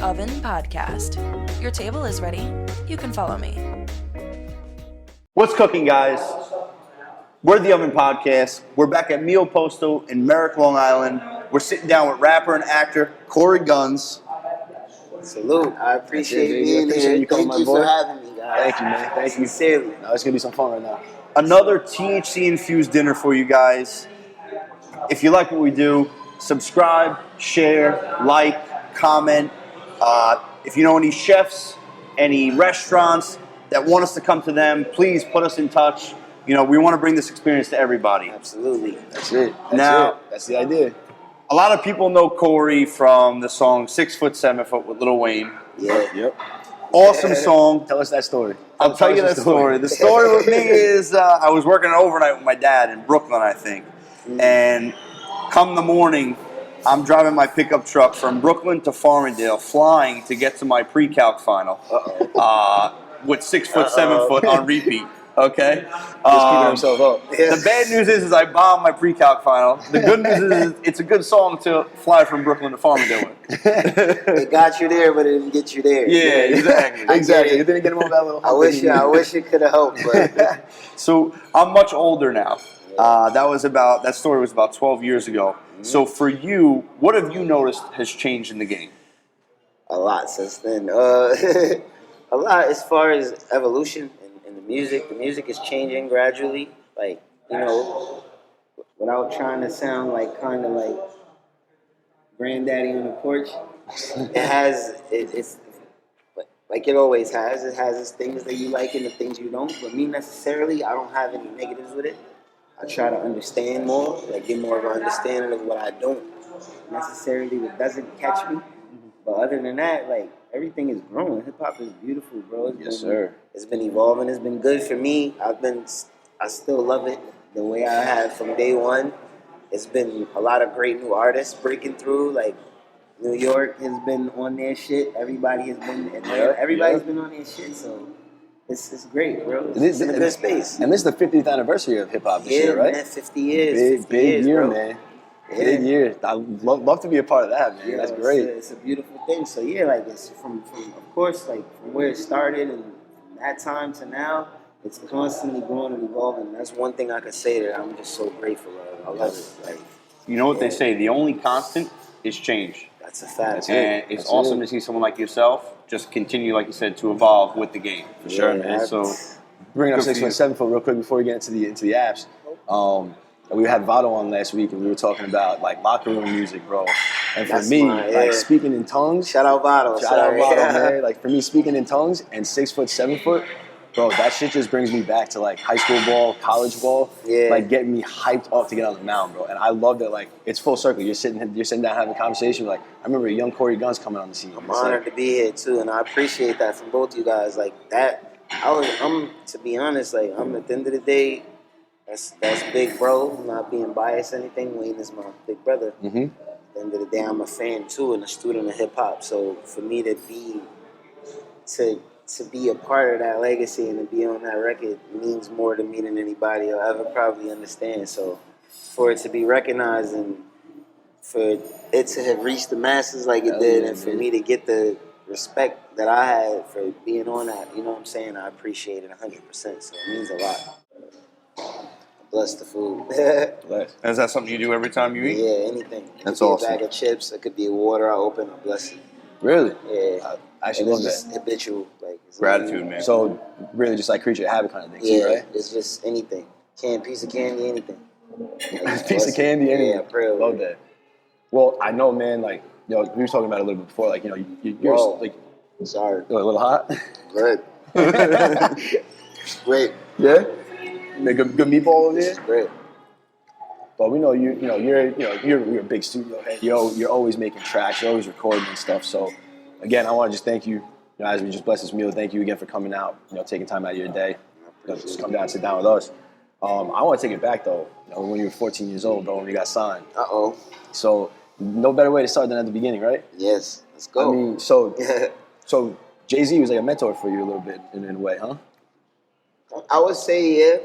Oven Podcast. Your table is ready. You can follow me. What's cooking, guys? We're the Oven Podcast. We're back at Mio Posto in Merrick, Long Island. We're sitting down with rapper and actor Cory Gunz. Salute. I appreciate being here. Thank you for having me, guys. Thank you, man. Thank you. Sincerely. No, it's going to be some fun right now. Another THC-infused dinner for you guys. If you like what we do, subscribe, share, like, comment. If you know any chefs, any restaurants that want us to come to them, please put us in touch. You know, we want to bring this experience to everybody. Absolutely. That's it. That's the idea. A lot of people know Cory from the song 6 Foot, 7 Foot with Lil Wayne. Yeah. Yep. Awesome song. Tell us that story. I'll tell you that story. The story with me is I was working overnight with my dad in Brooklyn, I think. And come the morning, I'm driving my pickup truck from Brooklyn to Farmingdale, flying to get to my pre-calc final with 6 Foot, 7 Foot on repeat. Okay? Just keeping himself up. The bad news is I bombed my pre-calc final. The good news is it's a good song to fly from Brooklyn to Farmingdale with. It got you there, but it didn't get you there. Yeah, exactly. Exactly. You didn't get him over that little I wish it could have helped, but So I'm much older now. That story was about 12 years ago. So for you, what have you noticed has changed in the game? a lot since then. A lot as far as evolution in the music. The music is changing gradually. Like, without trying to sound like kind of like granddaddy on the porch, it's like it always has. It has its things that you like and the things you don't. But me necessarily, I don't have any negatives with it. I try to understand more, like get more of an understanding of what I don't necessarily, what doesn't catch me. But other than that, like, everything is growing. Hip hop is beautiful, bro. Sir. It's been evolving. It's been good for me. I still love it the way I have from day one. It's been a lot of great new artists breaking through. Like, New York has been on their shit. Everybody has been, everybody's been on their shit. So it's great, bro. It's in a good space. And this is the 50th anniversary of hip hop this year, right? Man, 50 years. Big year, bro. man. Yeah. Big year. I love to be a part of that, man. Yeah, That's great. It's a beautiful thing. So yeah, like it's from of course, like from where it started and from that time to now, it's constantly growing and evolving. That's one thing I could say that I'm just so grateful of. I love it. Like, You know what they say, the only constant is change. that's a fact. And it's awesome to see someone like yourself just continue, like you said, to evolve with the game. For sure, man. So Bringing up Good 6 for you. foot, 7 foot real quick before we get into the apps. We had Vado on last week and we were talking about like locker room music, bro. And for That's me, my- like yeah. speaking in tongues. Shout out Vado. Shout out Vado, man. Like for me, speaking in tongues and 6 foot, 7 foot, bro, that shit just brings me back to like high school ball, college ball. Yeah. Like getting me hyped up to get on the mound, bro. And I love that. Like it's full circle. You're sitting down having a conversation. Like I remember a young Cory Gunz coming on the scene. I'm honored to be here too, and I appreciate that from both you guys. Like that, I'm to be honest, like I'm at the end of the day, that's big bro. I'm not being biased or anything. Wayne is my big brother. Mm-hmm. At the end of the day, I'm a fan too and a student of hip hop. So for me to be a part of that legacy and to be on that record means more to me than anybody will ever probably understand. So for it to be recognized and for it to have reached the masses like it did, and for me to get the respect that I had for being on that, you know what I'm saying? I appreciate it 100%. So it means a lot. Bless the food. is that something you do every time you eat? Yeah, anything. It That's could be awesome. a bag of chips. It could be a water I open. I bless it. Really? Yeah. I actually And love it's that. just habitual. Like, it's Gratitude, man. So really just like creature of habit kind of thing, Yeah, too, right? it's just anything. Piece of candy, anything. Like, Piece of candy, anything. Yeah, pray over Love it. that. Well, I know, man. Like, we were talking about it a little bit before. Like, you're Whoa. like Sorry. a little hot. Good. Great. Yeah. Make good meatball over there. Great. But we know you're a big studio head. You're always making tracks. You're always recording and stuff. So again, I want to just thank you. As we just blessed this meal, thank you again for coming out. Taking time out of your day. Just come down and sit down with us. I want to take it back though. When you were 14 years old, bro, when you got signed. Uh-oh. So no better way to start than at the beginning, right? Yes. Let's go. I mean, so Jay-Z was like a mentor for you a little bit in a way, huh? I would say, yeah.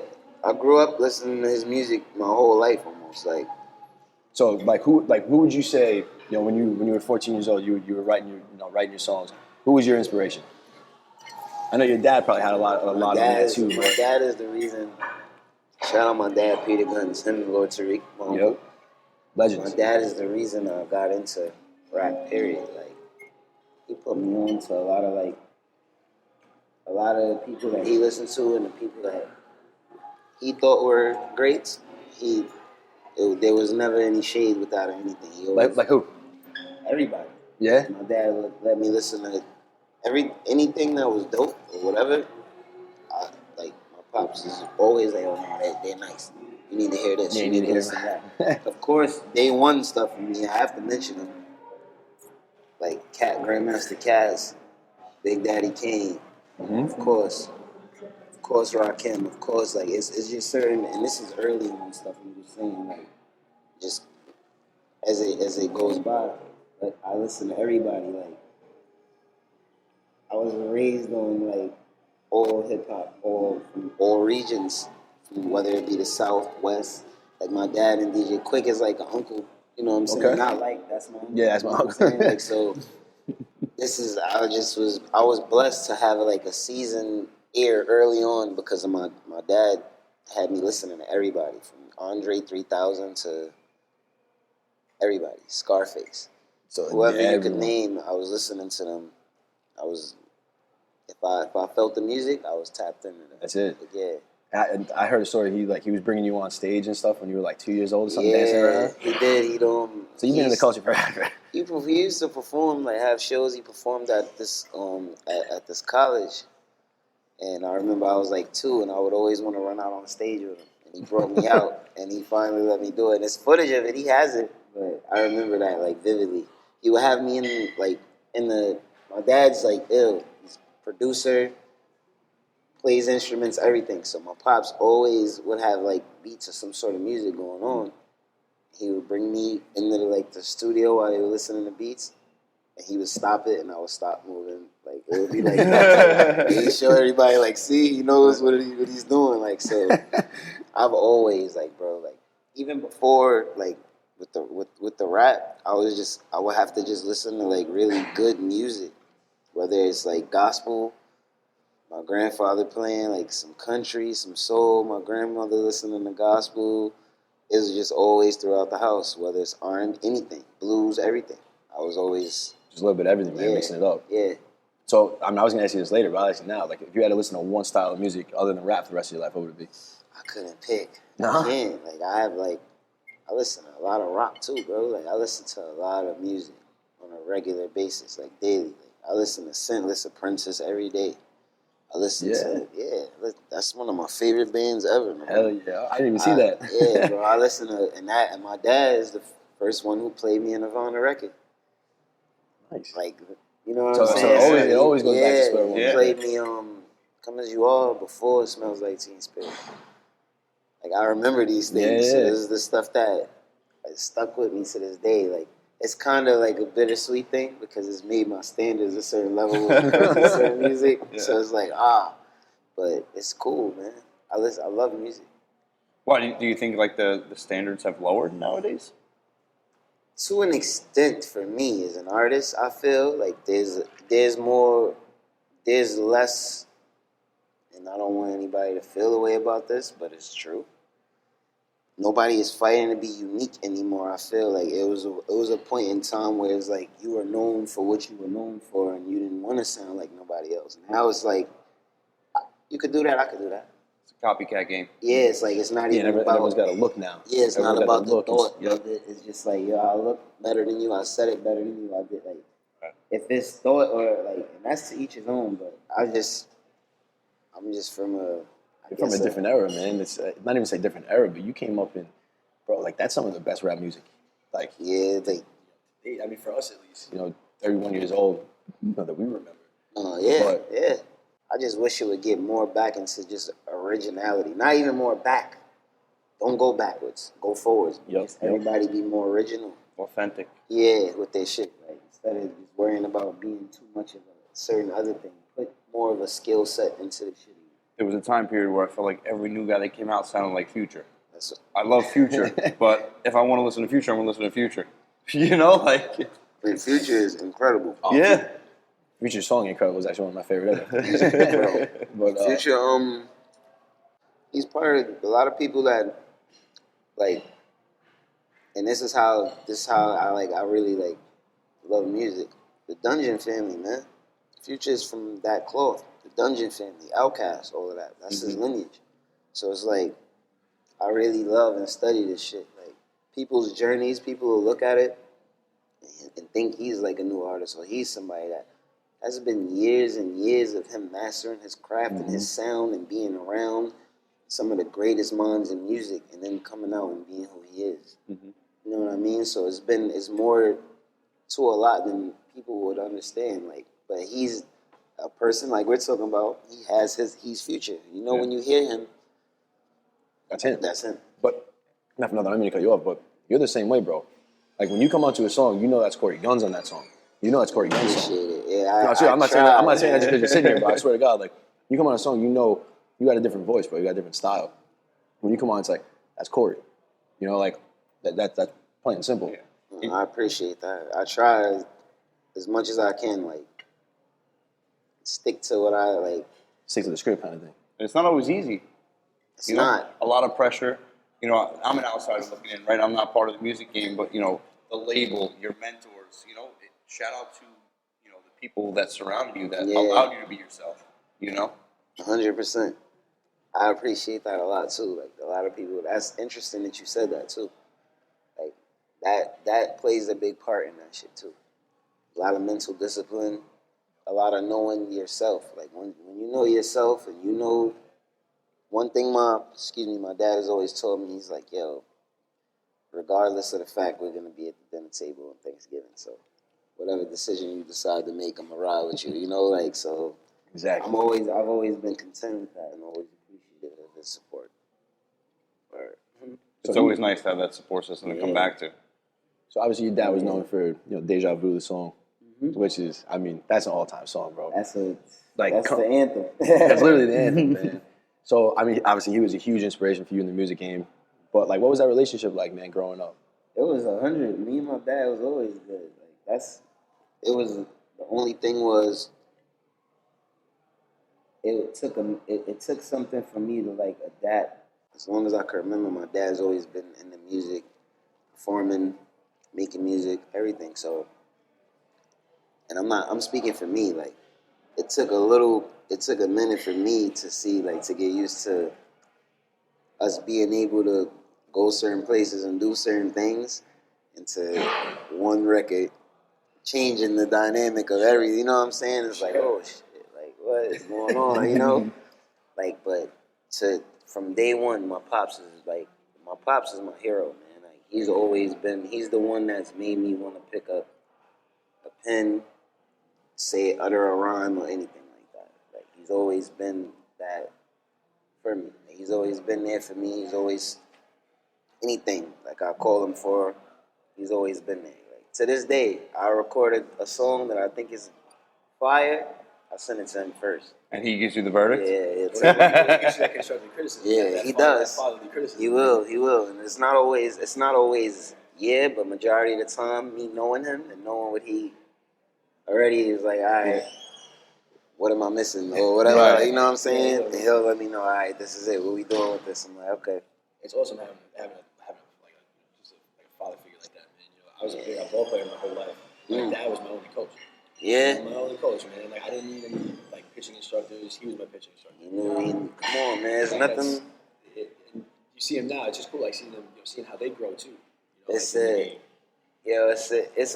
I grew up listening to his music my whole life almost. Like, So who would you say You know, when you were 14 years old, you were writing your songs. Who was your inspiration? I know your dad probably had a lot on that too. My dad is the reason. Shout out my dad, Peter Gunz, him and Lord Tariq. Yep. Legends. My dad is the reason I got into rap. Period. Like he put me on to a lot of the people that he listened to and the people that he thought were greats. There was never any shade without anything. He always, Like who? Everybody. Yeah. My dad let me listen to anything that was dope or whatever. Like my pops is always like, oh no, they're nice. You need to hear this. Yeah, you need to listen to that. Of course, day one stuff for me, I have to mention them. Like Grandmaster Caz, Big Daddy Kane, of course Rakim, of course. Like it's just certain, and this is early on stuff. I'm just saying, like just as it goes by. Like I listen to everybody. Like I was raised on like all hip hop, from all regions, from whether it be the South, West. Like my dad and DJ Quick is like an uncle. You know what I'm saying? Okay. Not like that's my uncle. Yeah, that's my You know what I'm saying? Like so. I was blessed to have like a seasoned ear early on because of my dad had me listening to everybody from Andre 3000 to everybody, Scarface. So Whoever you could name, I was listening to them. If I felt the music, I was tapped into that. That's it. Like, yeah. I heard a story. He was bringing you on stage and stuff when you were like 2 years old or something, dancing around. He did. So you've been in the culture forever. He used to perform, like have shows. He performed at this at this college, and I remember I was like 2, and I would always want to run out on stage with him. And he brought me out, and he finally let me do it. And there's footage of it. He has it, but I remember that like vividly. He would have me my dad's like ill. He's a producer, plays instruments, everything. So my pops always would have like beats or some sort of music going on. He would bring me into the studio while they were listening to beats, and he would stop it, and I would stop moving. Like it would be like he'd show everybody like, see, he knows what he's doing. Like so, I've always like, bro, like even before like with the rap, I would have to just listen to like really good music, whether it's like gospel. My grandfather playing like some country, some soul. My grandmother listening to gospel. It was just always throughout the house, whether it's R&B, anything, blues, everything. I was always Just a little bit of everything, man, mixing it up. Yeah. So I was gonna ask you this later, but I'll ask you now. Like, if you had to listen to one style of music other than rap for the rest of your life, what would it be? I couldn't pick. Nah. I can't. Like I listen to a lot of rock too, bro. Like I listen to a lot of music on a regular basis, like daily. Like, I listen to Scentless Apprentice every day. I listen to that's one of my favorite bands ever, man. Hell yeah, I didn't even see that. Yeah, bro. I listen to and my dad is the first one who played me a Nirvana record. Nice. Like, you know what I'm saying? So it always goes back to square one. He played me Come As You Are before It Smells Like Teen Spirit. Like I remember these things. Yeah. So this is the stuff that stuck with me to this day. Like it's kind of like a bittersweet thing because it's made my standards a certain level with certain music. Yeah. So it's like but it's cool, man. I love music. Why do you think like the standards have lowered nowadays? To an extent, for me as an artist, I feel like there's less, and I don't want anybody to feel a way about this, but it's true. Nobody is fighting to be unique anymore. I feel like it was a point in time where it's like you were known for what you were known for, and you didn't want to sound like nobody else. Now it's like you could do that, I could do that. It's a copycat game. Yeah, it's like it's not even about. Everyone's got to look now. Yeah, it's not about the thought. Yep. It's just like, yo, I look better than you. I said it better than you. I did if it's thought or like, and that's to each his own. But I'm just from a. You're from a different era, man. It's not even say different era, but you came up in, bro. Like that's some of the best rap music. Like I mean, for us at least, 31 years old, that we remember. Yeah. I just wish it would get more back into just originality. Not even more back. Don't go backwards. Go forwards. Just everybody be more original. Authentic. Yeah, with their shit. Like, instead of just worrying about being too much of a certain other thing. Put more of a skill set into the shit. There was a time period where I felt like every new guy that came out sounded like Future. I love Future, but if I want to listen to Future, I'm going to listen to Future. You know, like And Future is incredible. yeah. Future's song Incredible is actually one of my favorite ever. But Future, he's part of a lot of people that like, and this is how I really like love music. The Dungeon family, man. Future's from that cloth. The Dungeon family, Outkast, all of that. That's his lineage. So it's like I really love and study this shit. Like people's journeys, people will look at it and think he's like a new artist or he's somebody that has been years and years of him mastering his craft and his sound and being around some of the greatest minds in music and then coming out and being who he is. You know what I mean? So it's more to a lot than people would understand. Like, but he's a person like we're talking about. He's Future. You know, when you hear him, that's him. That's him. But not for nothing, I don't mean to cut you off, but you're the same way, bro. Like when you come onto a song, you know that's Cory Gunz on that song. You know that's Cory Gunz song. Appreciate it. Yeah, I'm not saying that just because you're sitting here, but I swear to God, like you come on a song, you know you got a different voice, bro. You got a different style. When you come on, it's like that's Cory. You know, like that's plain and simple. Yeah. I appreciate that. I try as much as I can, like stick to what I like. Stick to the script kind of thing. It's not always easy. It's You know, not. a lot of pressure. You know, I'm an outsider looking in, right? I'm not part of the music game, but you know, the label, your mentors. You know, shout out to the people that surrounded you that allowed you to be yourself. You know, 100%. I appreciate that a lot too. Like a lot of people. That's interesting that you said that too. Like that plays a big part in that shit too. A lot of mental discipline. A lot of knowing yourself. Like when you know yourself and you know. One thing my dad has always told me, he's like, yo, regardless of the fact we're going to be at the dinner table on Thanksgiving, so whatever decision you decide to make, I'm going to ride with you, you know, like, so Exactly. I've always been content with that and always appreciative of his support. it's always nice to have that support system to come back to. So obviously your dad was known for Deja Vu, the song, which is, I mean, that's an all-time song, bro. That's the anthem. That's literally the anthem, man. So, I mean, obviously he was a huge inspiration for you in the music game. But, like, what was that relationship like, man, growing up? It was 100. Me and my dad was always good. Like the only thing was, it took something for me to, like, adapt. As long as I could remember, my dad's always been in the music, performing, making music, everything. So, and I'm speaking for me, like, it took a minute for me to see, like, to get used to us being able to go certain places and do certain things, and to one record changing the dynamic of everything. You know what I'm saying? It's like, oh shit, like what is going on? You know, like, but from day one, my pops is my hero, man. Like he's the one that's made me want to pick up a pen, utter a rhyme or anything like that. Like he's always been that for me. He's always been there for me. He's always anything like I call him for. He's always been there. Like to this day, I recorded a song that I think is fire. I sent it to him first. And he gives you the verdict? Yeah, he does. He will. And it's not always yeah, but majority of the time, me knowing him and knowing what he already is like, all right, what am I missing? Or whatever, Right. you know what I'm saying? And he'll let me know, all right, this is it. What we doing with this? I'm like, okay. It's awesome having just a father figure like that, man. I was a ball player my whole life. My dad was my only coach. Yeah. My only coach, man. Like I didn't need any pitching instructors. He was my pitching instructor. You know, come on, man. There's nothing. And you see him now. It's just cool, like seeing them, seeing how they grow too. It's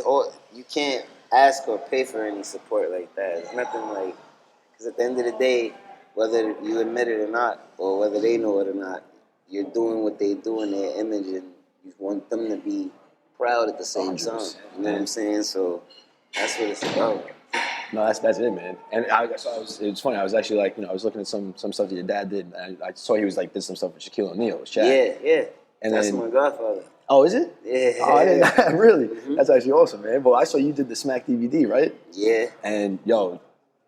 all, you can't ask or pay for any support like that. It's nothing like, because at the end of the day, whether you admit it or not, or whether they know it or not, you're doing what they do in their image, and you want them to be proud at the same time. You know what I'm saying? So that's what it's about. No, that's it, man. And it's funny. I was actually I was looking at some stuff that your dad did. And I saw he was did some stuff with Shaquille O'Neal. With Shaq. Yeah. And that's then, my godfather. Oh, is it? Yeah. Oh, I didn't. Really? That's actually awesome, man. Well, I saw you did the Smack DVD, right? Yeah. And yo,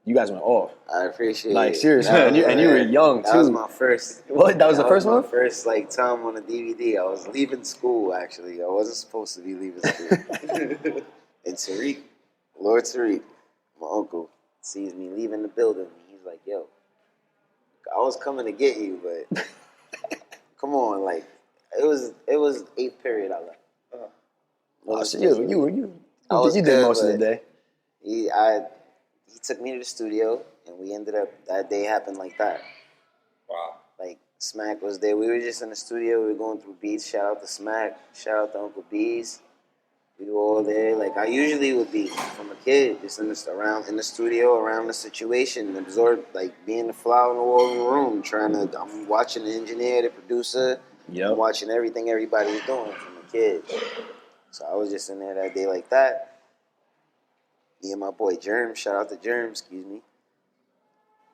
you guys went off. I appreciate Like, it. seriously, That and you were young, That was too. my first. What? That was the first one? My first like time on a DVD. I was leaving school actually. I wasn't supposed to be leaving school. And Tariq, Lord Tariq, my uncle, sees me leaving the building. And he's like, "Yo, I was coming to get you, but come on, like it was eighth period I left." Oh, so you did good, most of the but day. He took me to the studio, and we ended up, that day happened like that. Wow. Like, Smack was there. We were just in the studio. We were going through beats. Shout out to Smack. Shout out to Uncle B's. We were all there. Like, I usually would be from a kid, just in the studio, around the situation, absorb, like, being the fly on the wall in the room, I'm watching the engineer, the producer. Yep. I'm watching everything everybody was doing from a kid. So I was just in there that day like that. Me and my boy Germ, shout out to Germ, excuse me.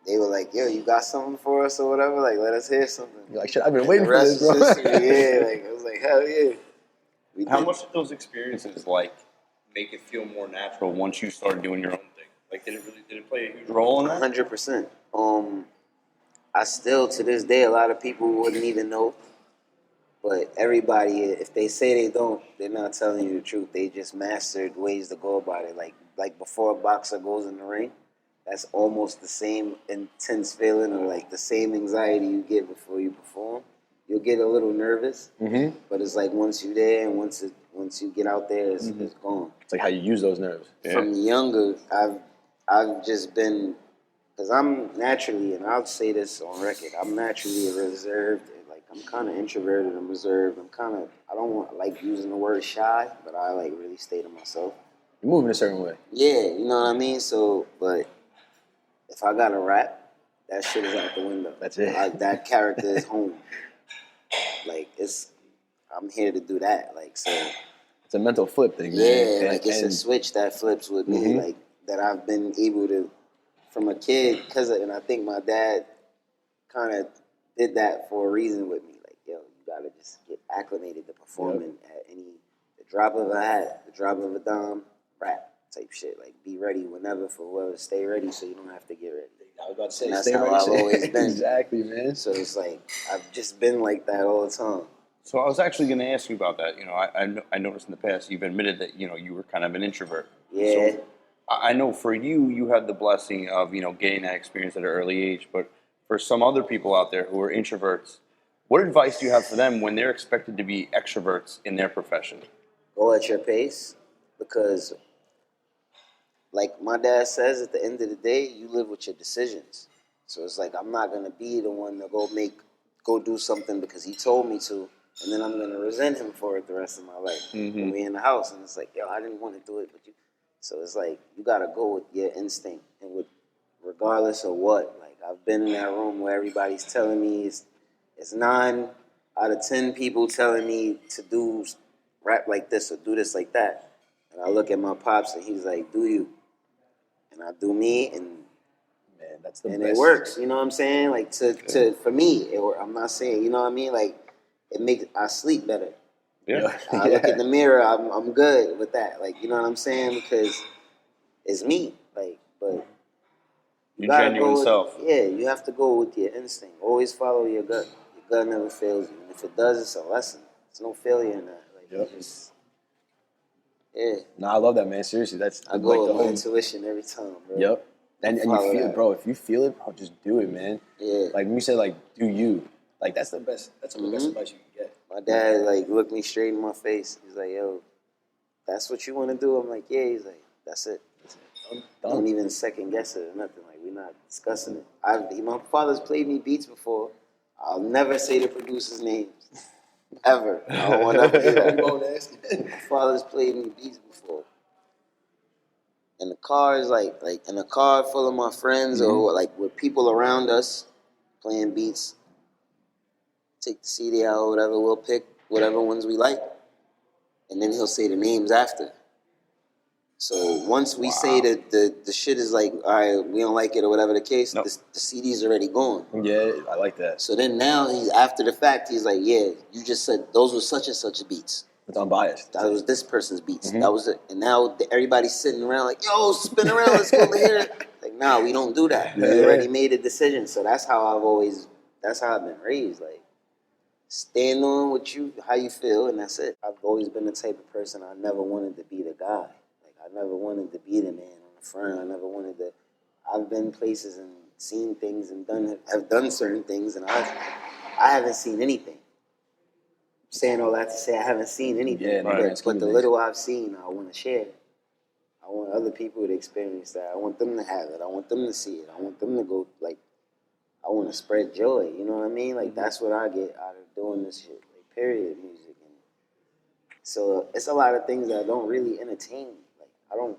They were like, "Yo, you got something for us or whatever? Like, let us hear something." You're like, shit, I've been waiting The for rest this, bro. was history. Yeah, like I was like, hell yeah. How much did those experiences like make it feel more natural once you started doing your own thing? Like, did it play a huge role in that? 100%. I still to this day, a lot of people wouldn't even know. But everybody, if they say they don't, they're not telling you the truth. They just mastered ways to go about it. Like before a boxer goes in the ring, that's almost the same intense feeling or like the same anxiety you get before you perform. You'll get a little nervous, but it's like once you're there and once you get out there, it's gone. It's like how you use those nerves. Yeah. From younger, I've just been, because I'm naturally, and I'll say this on record, I'm naturally reserved. Like, I'm kind of introverted and reserved. I don't like using the word shy, but I like really stay to myself. You're moving a certain way. Yeah, you know what I mean? So, but if I got to rap, that shit is out the window. That's it. That character is home. Like, I'm here to do that. Like, so. It's a mental flip thing. Yeah, man. like it's a switch that flips with me, like that I've been able to, from a kid, and I think my dad kind of did that for a reason with me. Like, yo, you gotta just get acclimated to performing at the drop of a hat, the drop of a dime, rap type shit. Like, be ready whenever for whoever, stay ready so you don't have to get ready. I was about to say, And that's stay how ready. I've always been. Exactly, man. So it's like I've just been like that all the time. So I was actually going to ask you about that. You know, I noticed in the past you've admitted that, you know, you were kind of an introvert. Yeah. So I know for you had the blessing of, you know, getting that experience at an early age. But for some other people out there who are introverts, what advice do you have for them when they're expected to be extroverts in their profession? Go at your pace, because like my dad says, at the end of the day, you live with your decisions. So it's like, I'm not going to be the one to go do something because he told me to, and then I'm going to resent him for it the rest of my life. When we in the house, and it's like, yo, I didn't want to do it, but you. So it's like, you got to go with your instinct, and with regardless of what. Like, I've been in that room where everybody's telling me, it's 9 out of 10 people telling me to do rap like this or do this like that. And I look at my pops, and he's like, do you? And I do me, and Man, that's the and best. it works, you know what I'm saying? Like, for me, I'm not saying, you know what I mean? Like, I sleep better. Yeah. I look in the mirror, I'm good with that. Like, you know what I'm saying? Because it's me. Like, but Your gotta genuine go with, self. Yeah, you have to go with your instinct. Always follow your gut. Your gut never fails you. And if it does, it's a lesson. There's no failure in that. Like, Yep. you just, yeah. No, I love that, man. Seriously, that's I like go with the my whole. intuition every time, bro. Yep. And you Follow feel that. it, bro. If you feel it, bro, just do it, man. Yeah. Like when you say, like, do you? Like, that's the best. That's the best advice you can get. My dad, like, looked me straight in my face. He's like, yo, that's what you want to do? I'm like, yeah. He's like, that's it. Don't even second guess it or nothing. Like, we're not discussing it. My father's played me beats before. I'll never say the producer's names. Ever. I don't want to do that. My father's played me beats before. In the cars, like in a car full of my friends or like with people around us playing beats. Take the CD out or whatever, we'll pick whatever ones we like. And then he'll say the names after. So once we say that the shit is like, all right, we don't like it or whatever the case, the CD's already gone. Yeah, I like that. So then now he's after the fact, he's like, yeah, you just said those were such and such beats. It's unbiased. That was this person's beats. That was it. And now everybody's sitting around like, yo, spin around, let's go over here. Like, nah, we don't do that. We already made a decision. So that's how I've been raised. Like, stand on how you feel, and that's it. I've always been the type of person, I never wanted to be the guy. Like, I never wanted to be the man on the front. I never wanted to. I've been places and seen things and have done certain things, and I haven't seen anything. I'm saying all that to say I haven't seen anything. Yeah, but the little I've seen, I want to share. I want other people to experience that. I want them to have it. I want them to see it. I want them to go, like, I want to spread joy. You know what I mean? Like, that's what I get out of doing this shit. Like, period, music. And so it's a lot of things that don't really entertain me. Like, I'm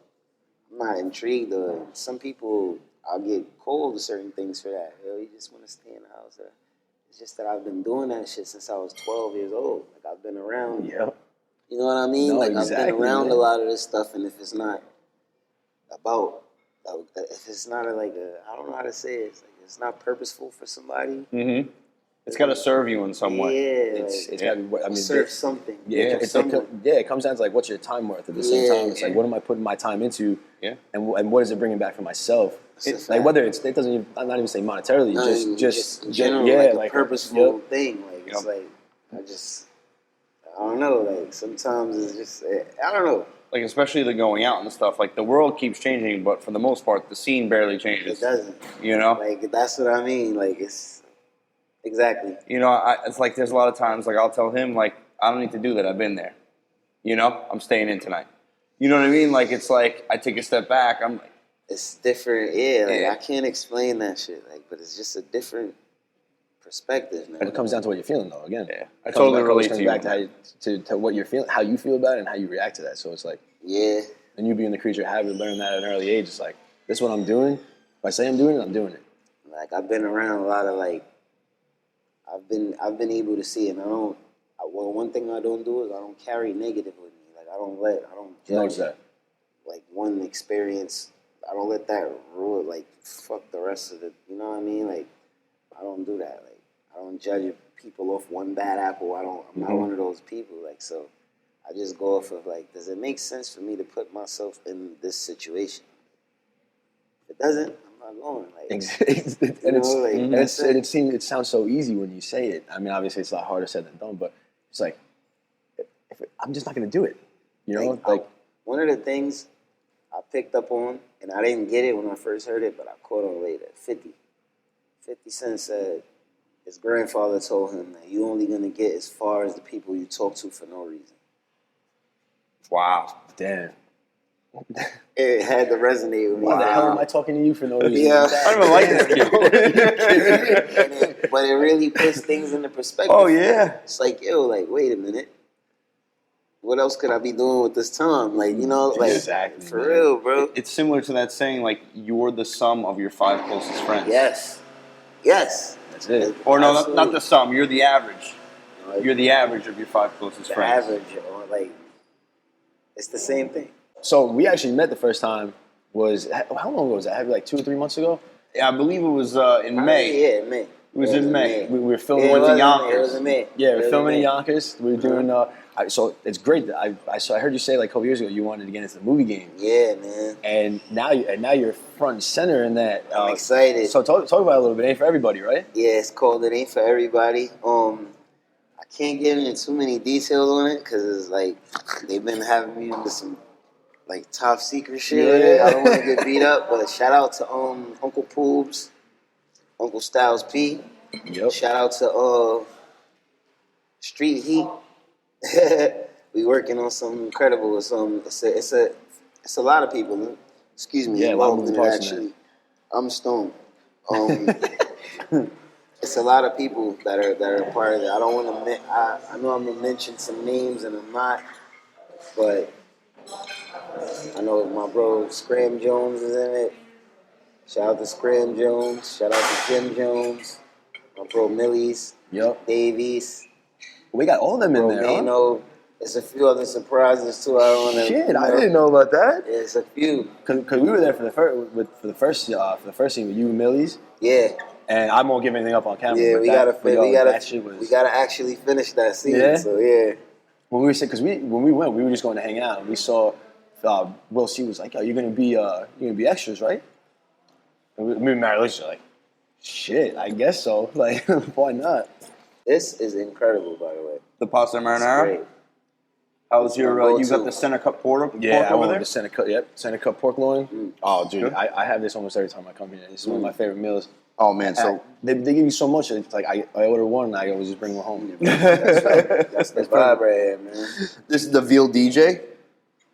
not intrigued. Or some people, I'll get cold to certain things for that. You just want to stay in the house. It's just that I've been doing that shit since I was 12 years old. Like, I've been around. Yep. You know what I mean? No, like, exactly, I've been around man. a lot of this stuff, and if it's not about, if it's not I don't know how to say it. It's not purposeful for somebody. Mm-hmm. It's got to serve you in some way. Yeah, It's got to be. I mean, serve something. Yeah, it's like, it comes down to like, what's your time worth? At the same time, it's like, what am I putting my time into? Yeah. And what is it bringing back for myself? It's Like whether it doesn't even, I'm not even saying monetarily, just in general, yeah, like a purposeful thing. Like, it's Yep. like, I don't know. Like, sometimes it's just, I don't know. Like, especially the going out and stuff. Like, the world keeps changing, but for the most part, the scene barely changes. It doesn't. You know? Like, that's what I mean. Like, it's, exactly. You know, it's like there's a lot of times, like, I'll tell him, like, I don't need to do that. I've been there. You know? I'm staying in tonight. You know what I mean? Like, it's like, I take a step back. I'm like... It's different. Yeah, like, Yeah. I can't explain that shit. Like, but it's just a different perspective, man. It comes down to what you're feeling, though. Again, Yeah. I totally relate to you. Back to what you're feeling, how you feel about it, and how you react to that. So it's like, Yeah. and you being the creature of habit, learn that at an early age. It's like, this is what I'm doing. If I say I'm doing it, I'm doing it. Like, I've been around a lot of, like, I've been able to see it. And one thing I don't do is I don't carry negative with me. Like, I don't judge. Notice that. Like, one experience, I don't let that rule, like, fuck the rest of the, you know what I mean? Like, I don't do that. Like, I don't judge people off one bad apple. I'm not one of those people. Like, so I just go off of, like, does it make sense for me to put myself in this situation? If it doesn't, I'm not going. Like, It sounds so easy when you say it. I mean, obviously it's a lot harder said than done, but it's like, I'm just not going to do it. You know, like one of the things I picked up on, and I didn't get it when I first heard it, but I caught on later. 50 Cent said his grandfather told him that you only going to get as far as the people you talk to for no reason. Wow. damn. It had to resonate with me. Why the hell am I talking to you for no reason? Yeah. I don't even like this kid. But it really puts things into perspective. Oh, yeah. It's like, yo, like, wait a minute. What else could I be doing with this time? Like, you know, like, Exactly, for man. real, bro. It's similar to that saying, like, you're the sum of your 5 closest friends. Yes. That's it. Or no, Absolutely. not the sum. You're the average. Like, You're the average of your 5 closest the friends. average, or like, it's the same thing. So we actually met the first time was, how long ago was that? Had like 2 or 3 months ago? Yeah, I believe it was in May. Yeah, May. It was in May. We were filming. went to It was Yonkers. in May. Yeah, It we're was filming in May. Yonkers. We were doing. So it's great that I heard you say like a couple years ago you wanted to get into the movie game, Yeah, man. and now you're front and center in that. I'm excited. So talk about it a little bit. It ain't for everybody, right? Yeah, it's called It Ain't For Everybody. I can't get into too many details on it because it's like they've been having me into some like top secret shit with it. I don't want to get beat up, but shout out to Uncle Poobs, Uncle Styles P. Yep. Shout out to Street Heat. We working on something incredible. It's a lot of people. Excuse me. Yeah, a lot of involved in moving it, parts in actually. I'm stoned. It's a lot of people that are a part of it. I don't want to. I know I'm gonna mention some names and I'm not, but I know my bro Scram Jones is in it. Shout out to Scram Jones. Shout out to Jim Jones. My bro Millies. Yep. Davies. We got all of them in Bro there. Huh? Mano. There's a few other surprises too. I don't want to. Shit, I didn't know about that. It's a few. Because we were there for the first scene with you and Millie's, Yeah. and I won't give anything up on camera. Yeah, but we that shit was. we gotta actually finish that scene. Yeah? So yeah. When we were because when we went, we were just going to hang out, and we saw Will C was like, "Oh, you're gonna be extras, right?" Me and Mary Alicia like, shit, I guess so. Like, why not? This is incredible, by the way. The pasta It's marinara. great. How's It's your? my You got go-to. the center cut pork Yeah, I over went there. with the center cut. Yep, center cut pork loin. Oh, dude, Good. I have this almost every time I come here. It's one of my favorite meals. Oh man, so They give you so much. It's like I order one and I always just bring one home. That's the vibe right here, man. this is the veal DJ.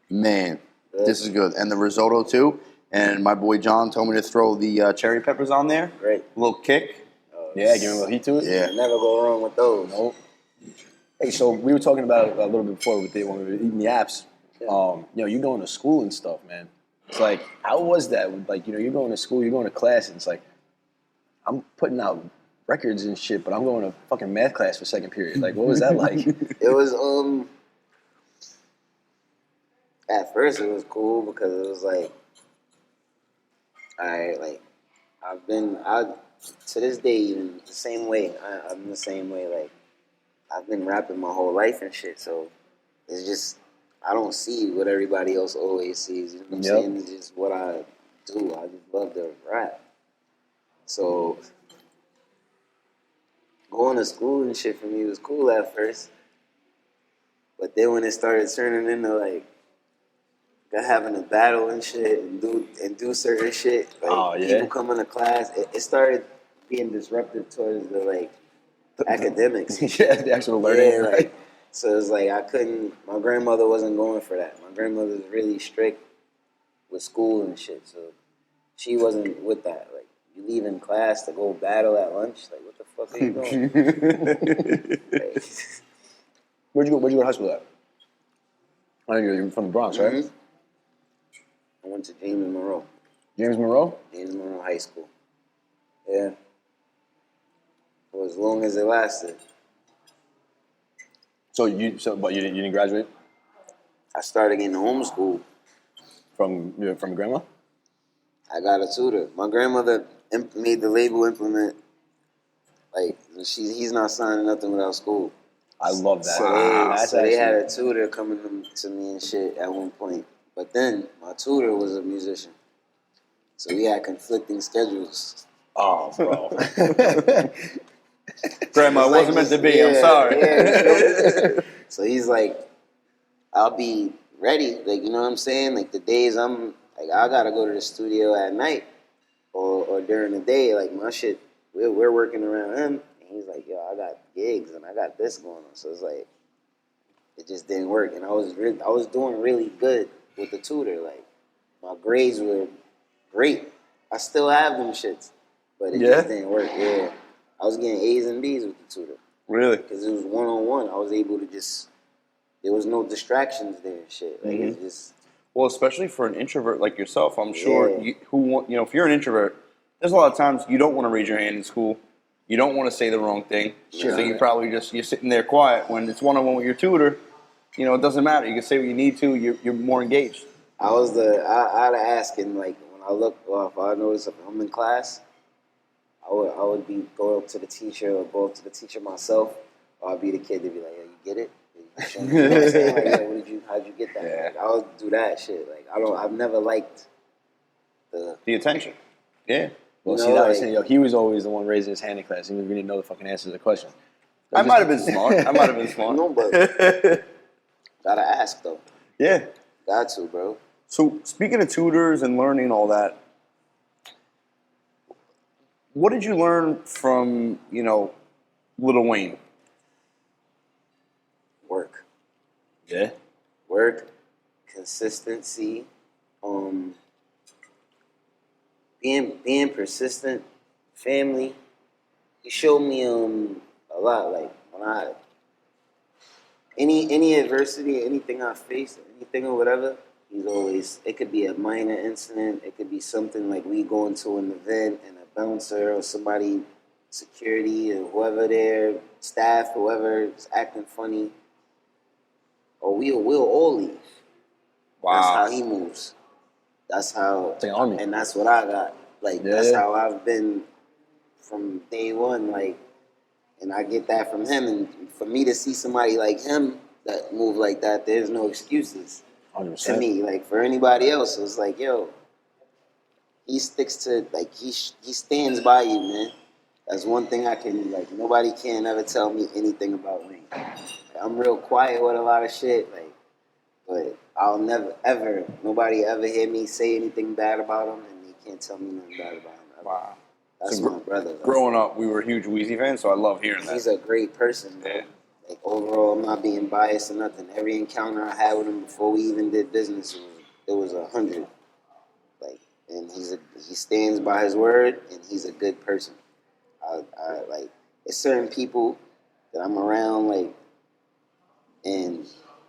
Man, this is good, and the risotto too. And my boy John told me to throw the cherry peppers on there. Great. A little kick. Yeah, give me a little heat to it. Yeah. You never go wrong with those. Nope. Hey, so we were talking about it a little bit before with when we were eating the apps. You going to school and stuff, man. It's like, how was that? Like, you're going to school, you're going to class, and it's like, I'm putting out records and shit, but I'm going to fucking math class for second period. Like, what was that like? It was at first it was cool because it was like I to this day even the same way. I'm the same way. Like I've been rapping my whole life and shit, so it's just I don't see what everybody else always sees. You know what I'm saying? It's just what I do. I just love to rap. So going to school and shit for me was cool at first, but then when it started turning into like having a battle and shit and do certain shit, like people coming to class, it started being disruptive towards the like academics. Yeah, the actual learning. Yeah, like, so it's like I couldn't. My grandmother wasn't going for that. My grandmother was really strict with school and shit, so she wasn't with that. Like you leaving class to go battle at lunch, like what the fuck are you doing? Like, Where'd you go to high school at? I know you're from the Bronx, right? Mm-hmm. I went to James Monroe. James Monroe? James Monroe High School. Yeah. For as long as it lasted. But you didn't graduate I started getting homeschooled. from grandma? I got a tutor. My grandmother made the label implement. Like he's not signing nothing without school. I love that. So they had a tutor coming to me and shit at one point. But then my tutor was a musician. So we had conflicting schedules. Oh, bro. Grandma, it wasn't meant to be. I'm sorry. Yeah. So he's like, I'll be ready. Like, you know what I'm saying? Like the days I'm like, I gotta go to the studio at night or during the day. Like my shit, we're working around him. And he's like, yo, I got gigs and I got this going on. So it's like, it just didn't work. And I was doing really good with the tutor. Like my grades were great. I still have them shits, but it just didn't work. Yeah, I was getting A's and B's with the tutor. Really? Because it was one-on-one. I was able to there was no distractions there and shit. Like it's just. Well, especially for an introvert like yourself, I'm sure if you're an introvert, there's a lot of times you don't want to raise your hand in school. You don't want to say the wrong thing. So you probably you're sitting there quiet. When it's one-on-one with your tutor, it doesn't matter. You can say what you need to. You're more engaged. I'd ask him, like, when I look, or if I notice if I'm in class, I would go up to the teacher or go up to the teacher myself, or I'd be the kid to be like, yo, you get it? You know what I'm saying? Like, yo, how'd you get that? Yeah. Like, I would do that shit. Like, I've never liked the attention. Yeah. Well, see, that was saying, he was always the one raising his hand in class. He didn't know the fucking answer to the question. I might have been smart. No, but gotta ask, though. Yeah. Got to, bro. So, speaking of tutors and learning all that, what did you learn from, Lil Wayne? Work. Yeah. Work, consistency, being persistent, family. He showed me a lot. Like when I any adversity, anything I face, anything or whatever, he's always. It could be a minor incident. It could be something like we go into an event and a bouncer or somebody, security or whoever there, staff, whoever is acting funny. Or we'll all leave. Wow. That's how he moves. That's how, It's like an army. and that's what I got. Like that's how I've been from day one. Like, and I get that from him. And for me to see somebody like him that move like that, there's no excuses 100%. to me. Like for anybody else, it's like, yo, he sticks to like he stands by you, man. That's one thing I can like. Nobody can ever tell me anything about Wayne. Like, I'm real quiet with a lot of shit, like, but I'll never ever nobody ever hear me say anything bad about him, and they can't tell me nothing bad about him. Ever. Wow. That's So my brother. Growing up, we were huge Weezy fans, so I love hearing that. He's a great person, bro. Yeah. Like overall, I'm not being biased or nothing. Every encounter I had with him before we even did business, it was 100. Like, and he stands by his word, and he's a good person. I like. It's certain people that I'm around, like, and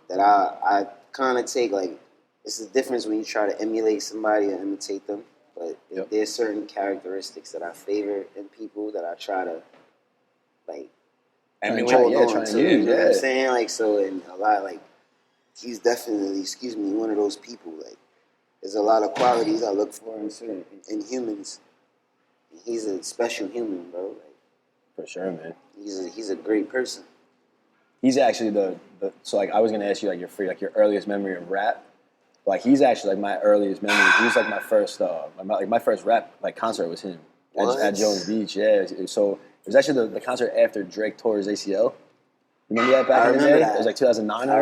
that I kind of take like. It's the difference when you try to emulate somebody or imitate them. But there's certain characteristics that I favor in people that I try to like. Emulate, trying to use, You know what I'm saying? Like, so, and a lot, like, he's definitely, one of those people. Like, there's a lot of qualities I look for in humans. He's a special human, bro. Like, For sure, man. He's a great person. He's actually the so like I was gonna ask you like your earliest memory of rap. Like he's actually like my earliest memory. He was like my first my first rap like concert was him at Jones Beach. Yeah, so it was actually the concert after Drake tore his ACL. Remember that back in the day? It was like 2009. I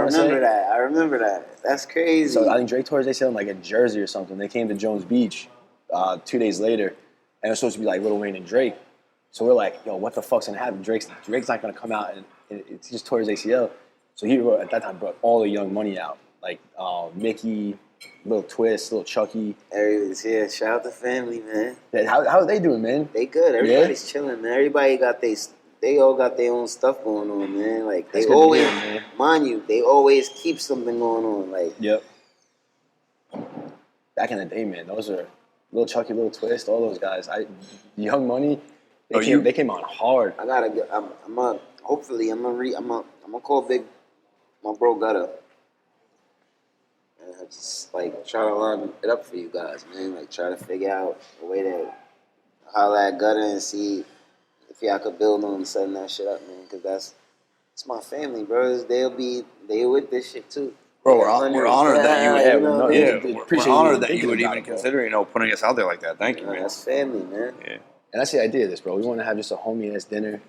remember that. That's crazy. So I think Drake tore his ACL in like in Jersey or something. They came to Jones Beach 2 days later, and it was supposed to be like Lil Wayne and Drake. So we're like, yo, what the fuck's gonna happen? Drake's not gonna come out, and he just tore his ACL. So he at that time brought all the Young Money out, like Mickey, Lil Twist, Lil Chucky. Everybody's here. Shout out the family, man. How are they doing, man? They good. Everybody's chilling, man. Everybody they all got their own stuff going on, man. Like they always, mind you, they always keep something going on. Like back in the day, man, those are Lil Chucky, Lil Twist, all those guys. Young Money. They came on hard. I gotta go. I'm gonna call my bro Gutter. And I just like try to line it up for you guys, man. Like try to figure out a way to holler at Gutter and see if y'all could build on setting that shit up, man. Cause it's my family, bros. They with this shit too. Bro, we're honored that you would. We're honored that you would even consider, putting us out there like that. Thank you, man. That's family, man. Yeah. And that's the idea of this, bro. We want to have just a homie-ass dinner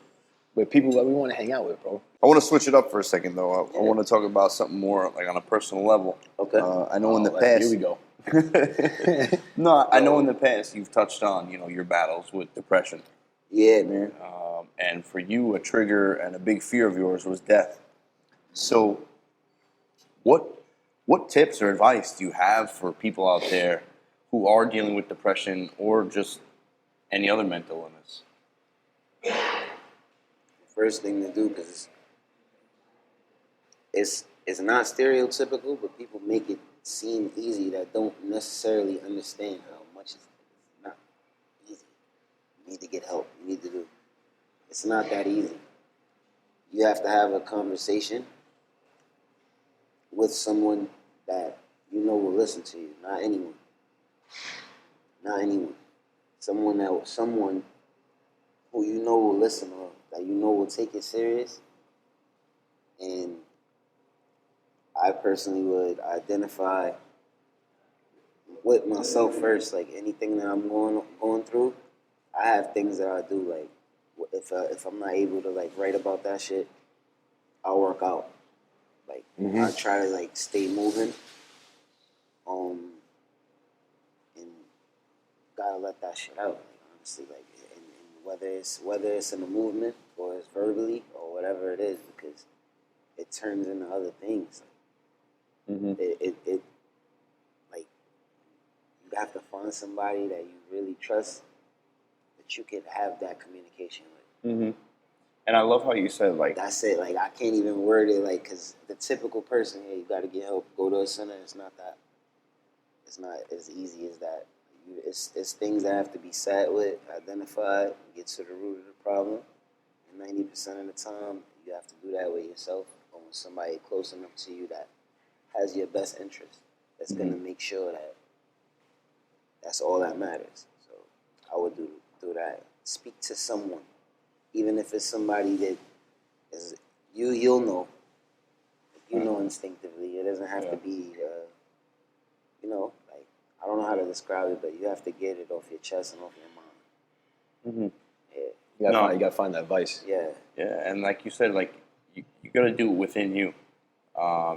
with people that we want to hang out with, bro. I want to switch it up for a second, though. I want to talk about something more like on a personal level. Okay. I know in the past. Here we go. No, I know in the past you've touched on, your battles with depression. Yeah, man. And for you, a trigger and a big fear of yours was death. So, what tips or advice do you have for people out there who are dealing with depression or just any other mental illness? First thing to do, because it's not stereotypical, but people make it seem easy that don't necessarily understand how much it's not easy. You need to get help. You need to do. It's not that easy. You have to have a conversation with someone that you know will listen to you. Not anyone. Not anyone. Someone who you know will listen or that you know will take it serious. And I personally would identify with myself first, like anything that I'm going through. I have things that I do, like if I'm not able to like write about that shit, I'll work out. Like I try to like stay moving. And gotta let that shit out. Like, honestly, like and whether it's in a movement or it's verbally or whatever it is, because it turns into other things. It like you have to find somebody that you really trust that you can have that communication with. And I love how you said like that's it. Like I can't even word it like because the typical person, hey, you got to get help, go to a center. It's not that. It's not as easy as that. It's things that have to be sat with, identified, get to the root of the problem. And 90% of the time, you have to do that with yourself or with somebody close enough to you that has your best interest. That's going to make sure that that's all that matters. So I would do that. Speak to someone, even if it's somebody that is you'll know. You know instinctively. It doesn't have to be, like I don't know how to describe it, but you have to get it off your chest and off your mind. Yeah. You gotta find that vice. Yeah. Yeah, and like you said, like you got to do it within you.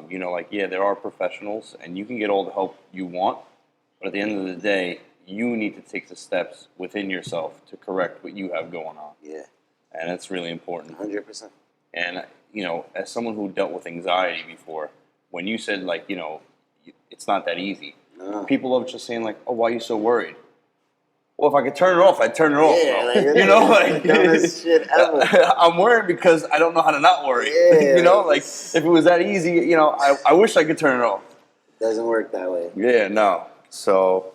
You know, like there are professionals, and you can get all the help you want, but at the end of the day, you need to take the steps within yourself to correct what you have going on. Yeah. And that's really important. 100%. And you know, as someone who dealt with anxiety before, when you said like, you know, it's not that easy. No. People are just saying like, "Oh, why are you so worried?" Well, if I could turn it off, I'd turn it off. Yeah, bro. like, You know, like the dumbest shit ever. I'm worried because I don't know how to not worry. Yeah, You know, like if it was that easy, you know, I wish I could turn it off. Doesn't work that way. Yeah, no. So,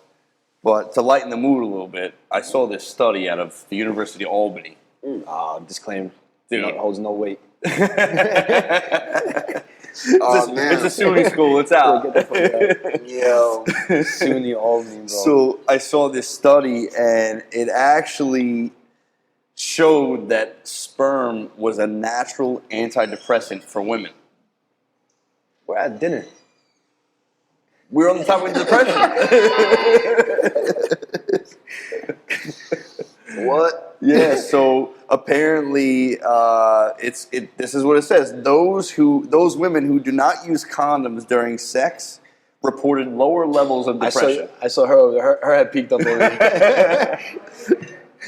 but to lighten the mood a little bit, I saw this study out of the University of Albany. Disclaimer. Dude. It holds no weight. Man. It's a SUNY school. It's out. Get the fuck out. Yo. SUNY Albany, bro. So I saw this study, and it actually showed that sperm was a natural antidepressant for women. We're at dinner. We're on the topic of depression. What? Yeah, so apparently, this is what it says. Those women who do not use condoms during sex reported lower levels of depression. I saw her head peaked up over there.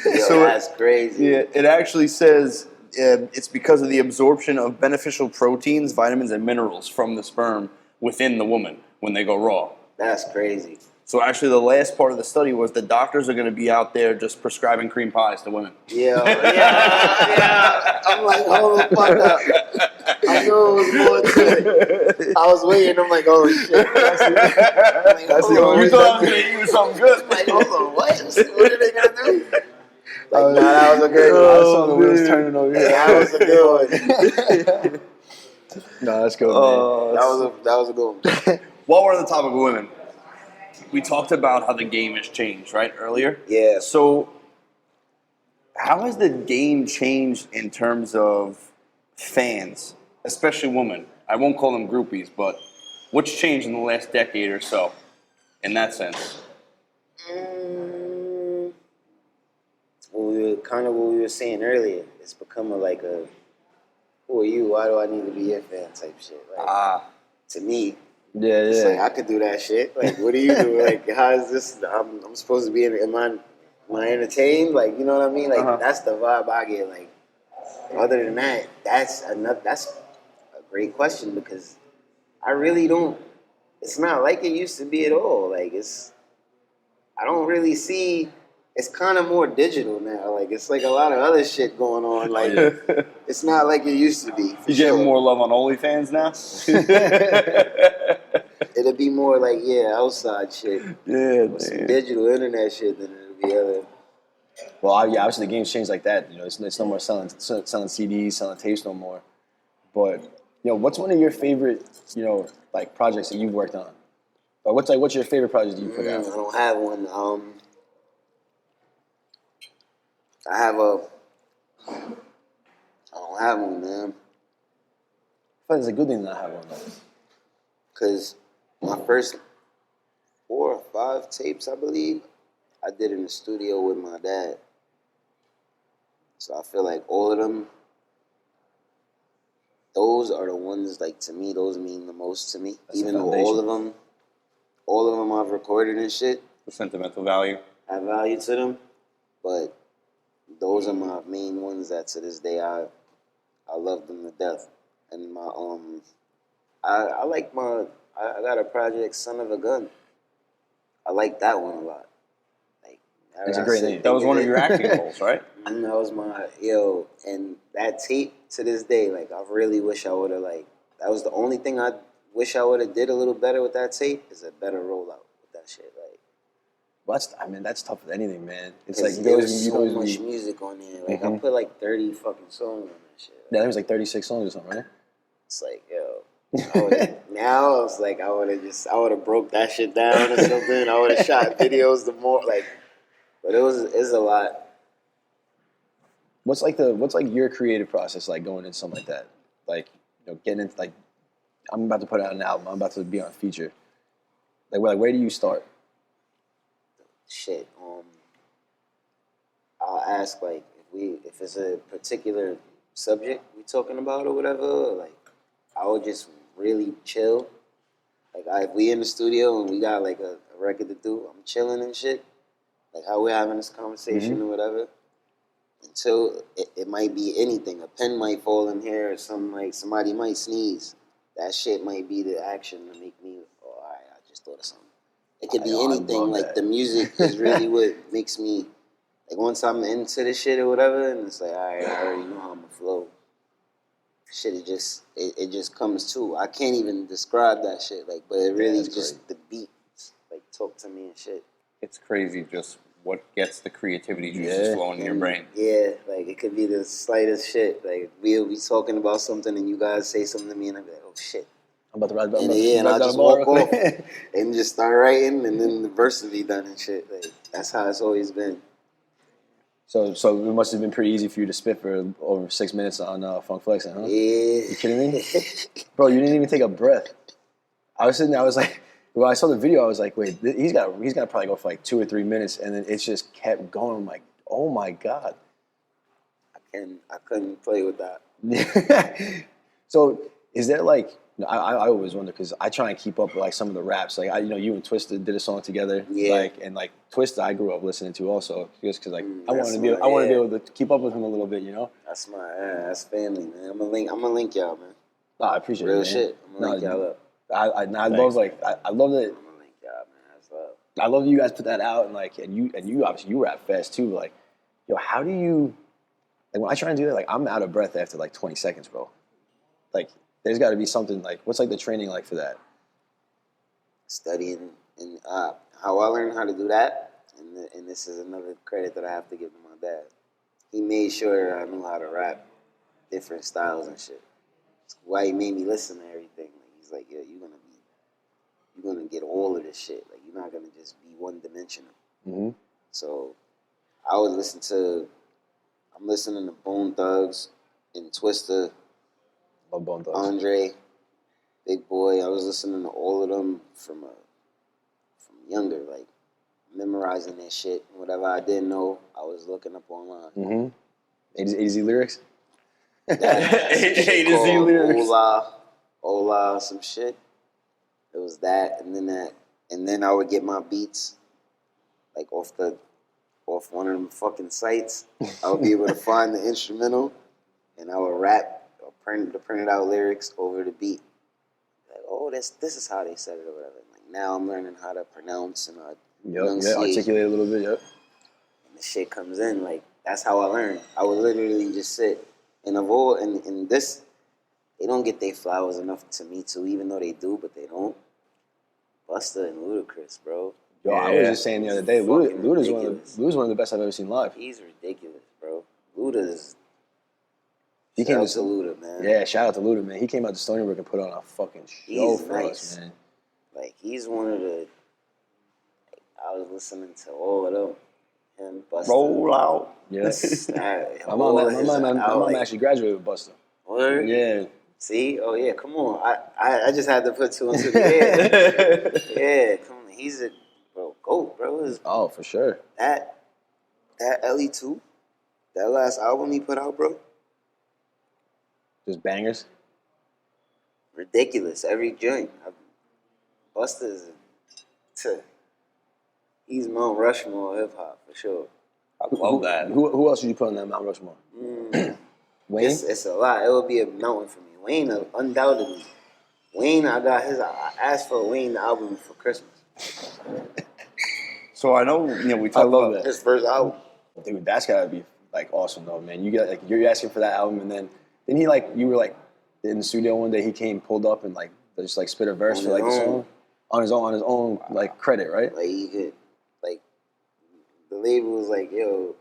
Yo, So that's crazy. Yeah, it actually says it's because of the absorption of beneficial proteins, vitamins, and minerals from the sperm within the woman when they go raw. That's crazy. So actually, the last part of the study was the doctors are going to be out there just prescribing cream pies to women. Yeah. I'm like, hold the fuck up. I knew it was more to it. I was waiting. I'm like, oh shit. That's the You thought I was going to eat you something good. Like, hold on, what? What are they gonna do? Like, nah, that was a good one. I saw the wheels turning over here. That was a good one. No, that's good, man. That was a good one. While we're on the topic of women, we talked about how the game has changed, right, earlier? Yeah. So how has the game changed in terms of fans, especially women? I won't call them groupies, but what's changed in the last decade or so in that sense? What we were saying earlier. It's become who are you? Why do I need to be your fan type shit? Like, to me, it's like, I could do that shit. Like, what do you do? Like, how is this? I'm supposed to be am I entertained? Like, you know what I mean? Like, that's the vibe I get. Like, other than that, that's a great question because I really don't. It's not like it used to be at all. Like, I don't really see. It's kind of more digital now. Like, it's like a lot of other shit going on. Like, it's not like it used to be. You getting more love on OnlyFans now? It'll be more like, outside shit. Yeah, Some digital internet shit than it'll be other. Well, obviously the game's changed like that. You know, it's no more selling CDs, selling tapes no more. But what's one of your favorite like projects that you've worked on? Or what's your favorite project that you put out? I don't have one. I don't have one, man. I feel like it's a good thing to not have one, though. Because my first 4 or 5 tapes, I believe, I did in the studio with my dad. So I feel like all of them, those are the ones, like, to me, those mean the most to me. That's even though all of them I've recorded and shit. The sentimental value. Have value to them. But those are my main ones that to this day I love them to death. And my I got a project, Son of a Gun. I like that one a lot. Like, it's a great name. That was one of your acting roles, right? And that was my and that tape to this day, like, I really wish I would have, like, that was the only thing I wish I would have did a little better with that tape, is a better rollout with that shit. Like, Well, that's tough with anything, man. It's like, like there was so much music on there. Like, I put like 30 fucking songs on that shit. Yeah, there was like 36 songs or something, right? It's like, now it's like I would have broke that shit down or something. I would have shot videos but it's a lot. What's like your creative process like going into something like that? Like, getting into, like, I'm about to put out an album. I'm about to be on a feature. Like where do you start? shit. I'll ask like if it's a particular subject we talking about or whatever. Or, like I would just really chill. Like if we in the studio and we got like a record to do, I'm chilling and shit. Like how we're having this conversation or whatever. Until it might be anything. A pen might fall in here or something, like somebody might sneeze. That shit might be the action to make me, oh, all right, I just thought of something. It could be anything. Like that. the music is really what makes me, like once I'm into the shit or whatever, and it's like, all right, I already know how I'm gonna flow. Shit, it just comes to. I can't even describe that shit, like, but it really just, the beats, like, talk to me and shit. It's crazy just what gets the creativity juices flowing in your brain. Yeah, like it could be the slightest shit. Like we'll be talking about something and you guys say something to me and I'll be like, oh shit. I'm about to write And I'll just walk off and just start writing and then the verse will be done and shit. Like that's how it's always been. So it must have been pretty easy for you to spit for over 6 minutes on Funk Flexing, huh? Yeah. You kidding me? Bro, you didn't even take a breath. I was sitting there, I was like, when I saw the video, I was like, wait, he's gonna probably go for like 2 or 3 minutes, and then it just kept going. I'm like, oh my God. I couldn't play with that. So is there like, I always wonder, because I try and keep up with like some of the raps. Like you and Twista did a song together. Yeah. And Twista I grew up listening to also, just because like I wanted to be able to keep up with him a little bit, you know? That's family, man. I'm gonna link y'all, man. No, I appreciate it. Real man. shit. I'm gonna link y'all up. I love I love that. I'm gonna link y'all, man. That's love. I love that you guys put that out, and you obviously you rap fast too. Like, yo, how do you, like, when I try and do that, like, I'm out of breath after like 20 seconds, bro. Like, there's got to be something, like, what's like the training like for that? Studying and how I learned how to do that, and this is another credit that I have to give to my dad. He made sure I knew how to rap different styles and shit. That's why he made me listen to everything. Like, he's like, yeah, you're gonna get all of this shit. Like you're not gonna just be one dimensional. Mm-hmm. So I would I'm listening to Bone Thugs and Twista, Love Bone Thugs. Andre, Big Boy. I was listening to all of them from younger, like memorizing that shit. Whatever I didn't know, I was looking up online. Mm-hmm. A to Z lyrics? A to Z lyrics. Hola, some shit. It was that, and then I would get my beats like off one of them fucking sites. I would be able to find the instrumental, and I would rap or print the printed out lyrics over the beat. Like, oh, this is how they said it or whatever. Like now I'm learning how to pronounce and articulate a little bit. Yep. And the shit comes in. Like that's how I learned. I would literally just sit and this. They don't get their flowers enough to me too, even though they do, but they don't. Busta and Ludacris, bro. Yo, I was just saying the other day, Luda's one of the best I've ever seen live. He's ridiculous, bro. Luda's. He Shout out to Luda, man. Yeah, shout out to Luda, man. He came out to Stony Brook and put on a fucking show for us, man. Like he's one of the. Like, I was listening to all of them. Him, Busta. Roll out. Yes. My mom actually graduated with Busta. Word? Yeah. See? Oh, yeah, come on. I just had to put two and two together. Yeah, come on. He's a GOAT, bro. Oh, for sure. That LE2, that last album he put out, bro. Just bangers? Ridiculous. Every joint. Busta's he's Mount Rushmore hip-hop, for sure. I love that. Who else would you put on that Mount Rushmore? Wayne? It's a lot. It would be a mountain for me. Wayne, undoubtedly. Wayne, I asked for Wayne the album for Christmas. So I know, we talked about that. His first album. Dude, that's gotta be like awesome though, man. You got like you're asking for that album, and then he like you were like in the studio one day. He pulled up and like just like spit a verse for like the song on his own like credit, right? Like he could, like the label was like, yo,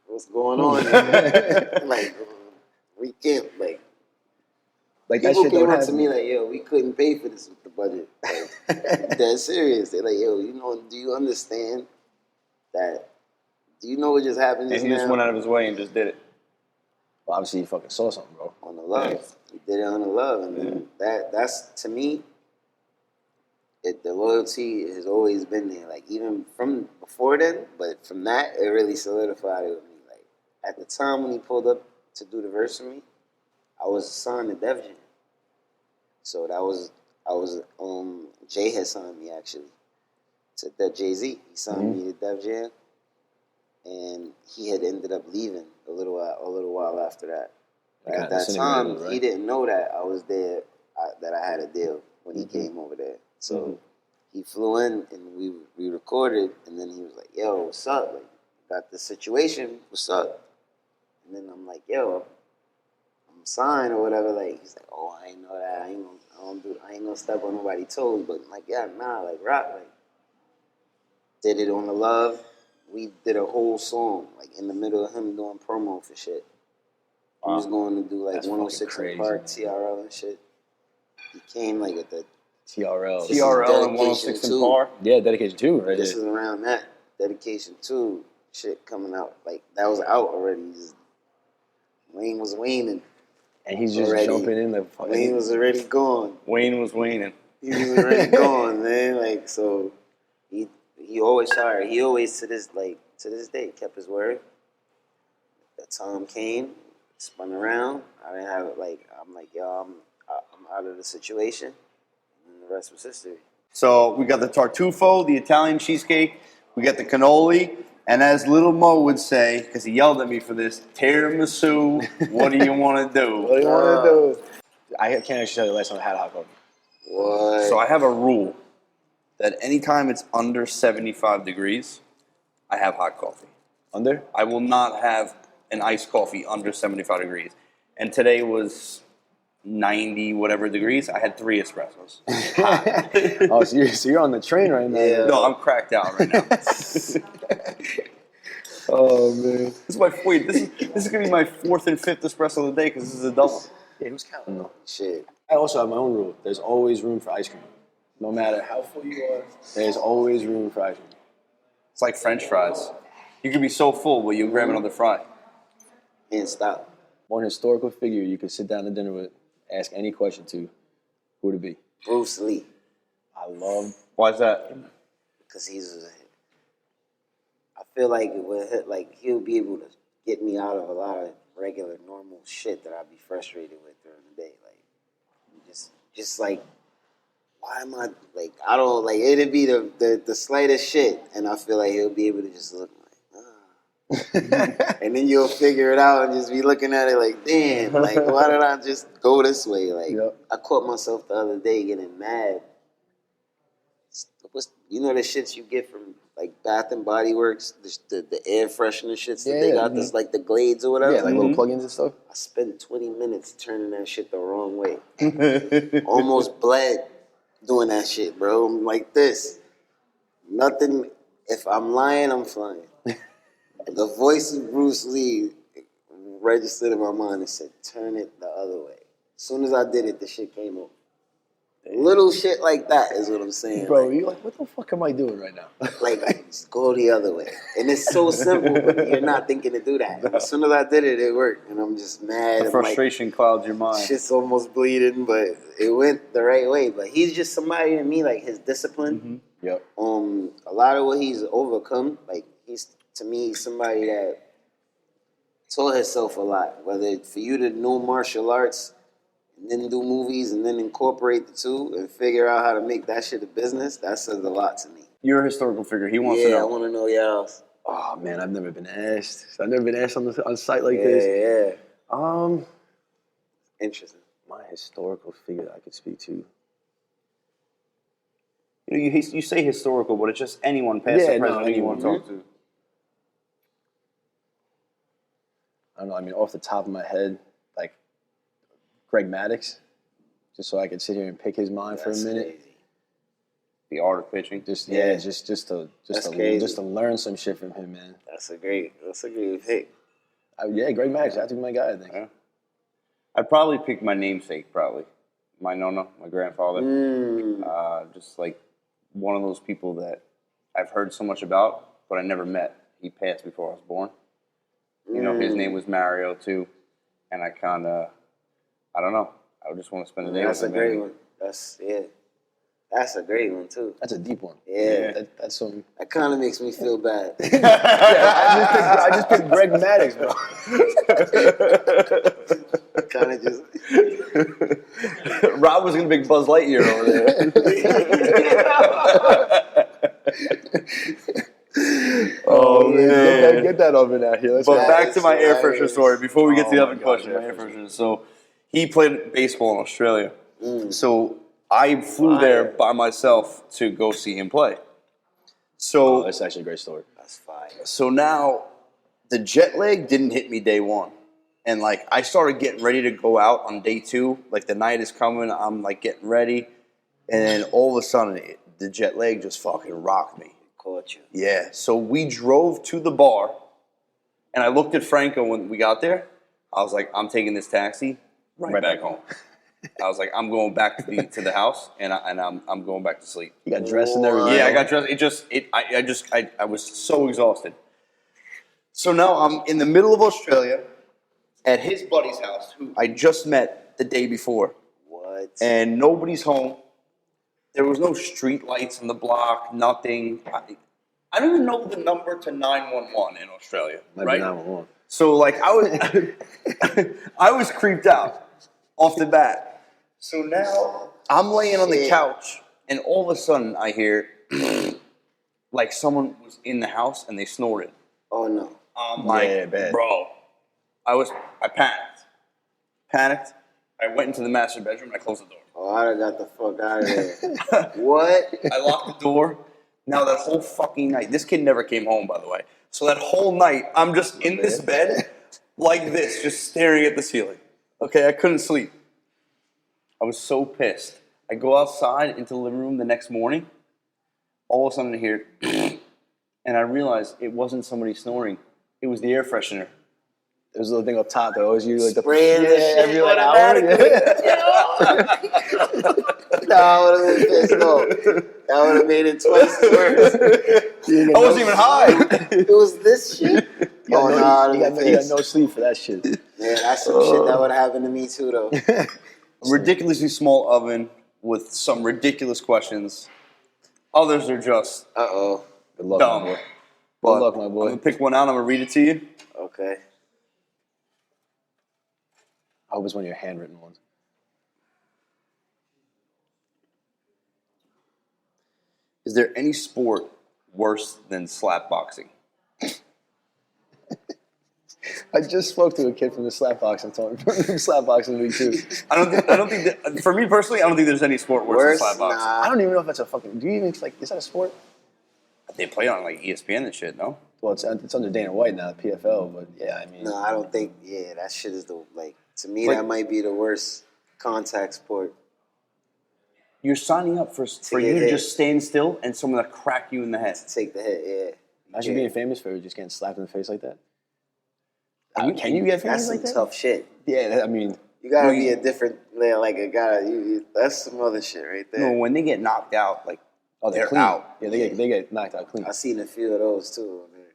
what's going on? Like we can't like that people shit came don't up happen. to me like, yo, we couldn't pay for this with the budget. Like, dead serious. They're like, yo, do you understand that? Do you know what just happened just and he now? just went out of his way and just did it. Well, obviously, he fucking saw something, bro. On the love. He did it on the love. And then that's, to me, the loyalty has always been there. Like even from before then, but from that it really solidified it with me. Like at the time when he pulled up to do the verse for me, I was signed to Def Jam. So Jay had signed me actually to Jay-Z. He signed me to Def Jam, and he had ended up leaving a little while after that. But at that time, he didn't know that I was there, that I had a deal when he came over there. So he flew in and we recorded, and then he was like, "Yo, what's up? Like, got this situation. What's up?" And then I'm like, "Yo, I'm signed or whatever." Like he's like, "Oh, I ain't know that. I ain't gonna step on nobody's toes." But I'm like, yeah, nah, like rock, like did it on the love. We did a whole song like in the middle of him doing promo for shit. He was going to do like 106 in Park, TRL and shit. He came like at the TRL and 106 in Park. Yeah, Dedication 2, right? This is around that Dedication 2 shit coming out. Like that was out already. Wayne was waning. And he's just jumping in the fucking... Wayne was already gone. Wayne was waning. He was already gone, man. Like so he always sorry. He always to this day kept his word. That time came, spun around. I didn't have it like I'm like, yo, I'm out of the situation. And the rest was history. So we got the tartufo, the Italian cheesecake, we got the cannoli, and as Little Mo would say, because he yelled at me for this, tiramisu, what do you want to do? What do you want to do? I can't actually tell you the last time I had hot coffee. What? So I have a rule that anytime it's under 75 degrees, I have hot coffee. Under? I will not have an iced coffee under 75 degrees. And today was 90 whatever degrees. I had 3 espressos. Oh, so you're on the train right now. Yeah. No, I'm cracked out right now. Oh man. This is gonna be my 4th and 5th espresso of the day because this is a double. Yeah, who's counting though? Shit. I also have my own rule. There's always room for ice cream. No matter how full you are, there's always room for ice cream. It's like French fries. You could be so full, but you grab another fry. And stop. One historical figure you could sit down to dinner with, ask any question to, who would it be? Bruce Lee. Why is that? Because I feel like he'll be able to get me out of a lot of regular, normal shit that I'd be frustrated with during the day. Like, just like, why am I, like, I don't, like, it'd be the slightest shit, and I feel like he'll be able to just look like, and then you'll figure it out and just be looking at it like, damn, like, why did I just go this way? Like, Yep. I caught myself the other day getting mad. You know the shits you get from like Bath and Body Works, the air freshener shits that they got, this like the Glades or whatever. Yeah, like little plugins and stuff. I spent 20 minutes turning that shit the wrong way. Almost bled doing that shit, bro. I'm like this. Nothing. If I'm lying, I'm flying. The voice of Bruce Lee registered in my mind and said, "Turn it the other way." As soon as I did it, the shit came over. Little shit like that is what I'm saying. Bro, like, you're like, what the fuck am I doing right now? like, just go the other way. And it's so simple, but you're not thinking to do that. As soon as I did it, it worked. And I'm just mad. The frustration clouds your mind. Shit's almost bleeding, but it went the right way. But he's just somebody to me, like his discipline. Yep. A lot of what he's overcome, like he's to me somebody that taught himself a lot. Whether for you to know martial arts and then do movies and then incorporate the two and figure out how to make that shit a business, that says a lot to me. You're a historical figure. He wants to know. I want to know y'all. Oh man, I've never been asked. I've never been asked on a site like this. Yeah. Interesting. My historical figure that I could speak to. You know, you say historical, but it's just anyone, past or present, anyone you want to talk to. I don't know. I mean, off the top of my head, like Greg Maddux, just so I could sit here and pick his mind for a minute. Crazy. The art of pitching. Just to learn some shit from him, man. That's a great pick. Greg Maddux, that's my guy, I think. Yeah. I'd probably pick my namesake, my nonna, my grandfather. Just like one of those people that I've heard so much about, but I never met. He passed before I was born. You know, his name was Mario too, and I kind of, I don't know. I would just want to spend a day with him. That's a great one. That's That's a great one too. That's a deep one. Yeah. That's some. That kind of makes me feel bad. I just picked Greg Maddox, bro. Kind of just. Rob was gonna pick Buzz Lightyear over there. Oh man, get that oven out here. Let's But go. back to my air freshener story before we get to the Oh, other my question. God, My air freshener. So he played baseball in Australia. Mm. So I flew there by myself to go see him play. So That's actually a great story. That's fire. So now the jet lag didn't hit me day one. And like I started getting ready to go out on day two. Like the night is coming, I'm like getting ready. And then all of a sudden the jet lag just fucking rocked me. Caught you. Yeah. So we drove to the bar and I looked at Franco when we got there. I was like, I'm taking this taxi right back home. I was like, I'm going back to the house and I'm going back to sleep. You got dressed and everything. Yeah, I got dressed. I was so exhausted. So now I'm in the middle of Australia at his buddy's house, who I just met the day before. What? And nobody's home. There was no street lights on the block, nothing. I don't even know the number to 911 in Australia, right? 911. So like I was creeped out off the bat. So now I'm laying on the couch, and all of a sudden I hear like someone was in the house and they snorted. Oh no. I'm like, bad. bro, I panicked. I went into the master bedroom and I closed the door. Oh, I done got the fuck out of there. What? I locked the door. Now that whole fucking night, this kid never came home, by the way. So that whole night, I'm just in this bed like this, just staring at the ceiling. Okay, I couldn't sleep. I was so pissed. I go outside into the living room the next morning. All of a sudden I hear, and I realized it wasn't somebody snoring. It was the air freshener. There's a little thing up top that always you like the Spraying the shit every like hour. automatically. Nah, I would have been pissed off. That would have made it twice worse. I wasn't even high. It was this shit? Oh, nah, you got no sleep for that shit. Man, that's some shit that would happen to me too, though. A ridiculously small oven with some ridiculous questions. Others are just Uh-oh. Good luck, dumb. my boy. But Good luck, my boy. I'm going to pick one out. I'm going to read it to you. Okay. I hope it's one of your handwritten ones. Is there any sport worse than slap boxing? I just spoke to a kid from the slap boxing told me slap boxing league too. I don't think that, for me personally, I don't think there's any sport worse than slap boxing. I don't even know if that's a fucking. Do you even like? Is that a sport? They play on like ESPN and shit, no? Well, it's under Dana White now, the PFL. But yeah, I mean, No, I don't think. Yeah, that shit is to me, Like- that might be the worst contact sport. You're signing up for get you to hit. just stand still and someone to crack you in the head. Take the hit, yeah. imagine Yeah. being famous for just getting slapped in the face like that. Can Can you get That's famous some like that? tough shit. Yeah, I mean, You gotta Well, be a different, like a guy. That's some other shit right there. No, when they get knocked out, like they're clean. out. Yeah, they get knocked out clean. I seen a few of those too. Man.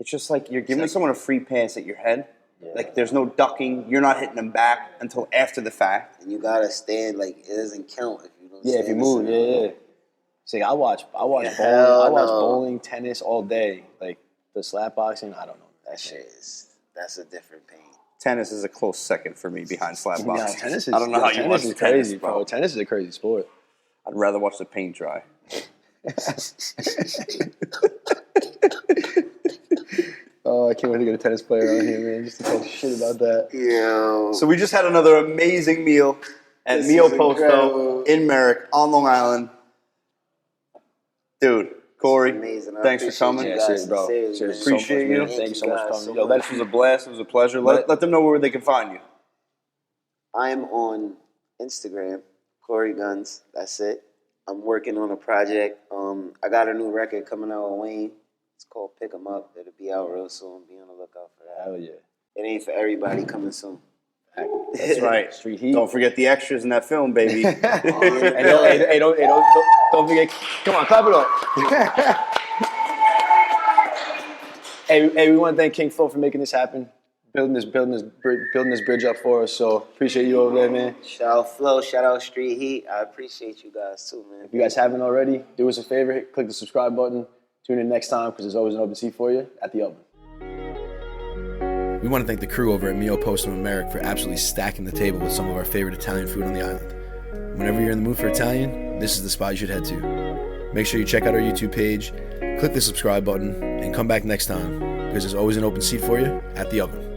It's just like you're giving someone a free pass at your head. Like there's no ducking. You're not hitting them back until after the fact. And you gotta stand like it doesn't count if you don't. Yeah, if you stand move, the same. yeah. See, I watch bowling. hell I watch no. bowling, tennis all day. Like the slap boxing, I don't know. That shit that's a different pain. Tennis is a close second for me behind slap Yeah, boxing. tennis is. I don't know how you watch tennis is tennis, crazy, bro. Tennis is a crazy sport. I'd rather watch the paint dry. Oh, I can't wait to get a tennis player on here, man, just to talk shit about that. Yo. So we just had another amazing meal at This Mio is Posto incredible. in Merrick on Long Island. Dude, Cory, Amazing. I thanks for appreciate coming. you Yeah, guys seriously, bro. sincerely, Seriously, man. so much, Appreciate man. you. Thank you so much for guys coming. so Yo, much. This was a blast. It was a pleasure. Let them know where they can find you. I'm on Instagram, Cory Gunz. That's it. I'm working on a project. I got a new record coming out with Wayne. It's called Pick 'Em Up. It'll be out real soon. Be on the lookout for that. Hell yeah. It ain't for everybody coming soon. That's right. Street heat. Don't forget the extras in that film, baby. Hey, don't forget. Come on, clap it up. hey, we want to thank King Flo for making this happen. building this bridge up for us. So appreciate you over there, man. Shout out Flo, shout out Street Heat. I appreciate you guys too, man. If you guys haven't already, do us a favor, click the subscribe button. Tune in next time because there's always an open seat for you at the oven. We want to thank the crew over at Mio Posto and Merrick for absolutely stacking the table with some of our favorite Italian food on the island. Whenever you're in the mood for Italian, this is the spot you should head to. Make sure you check out our YouTube page, click the subscribe button, and come back next time because there's always an open seat for you at the oven.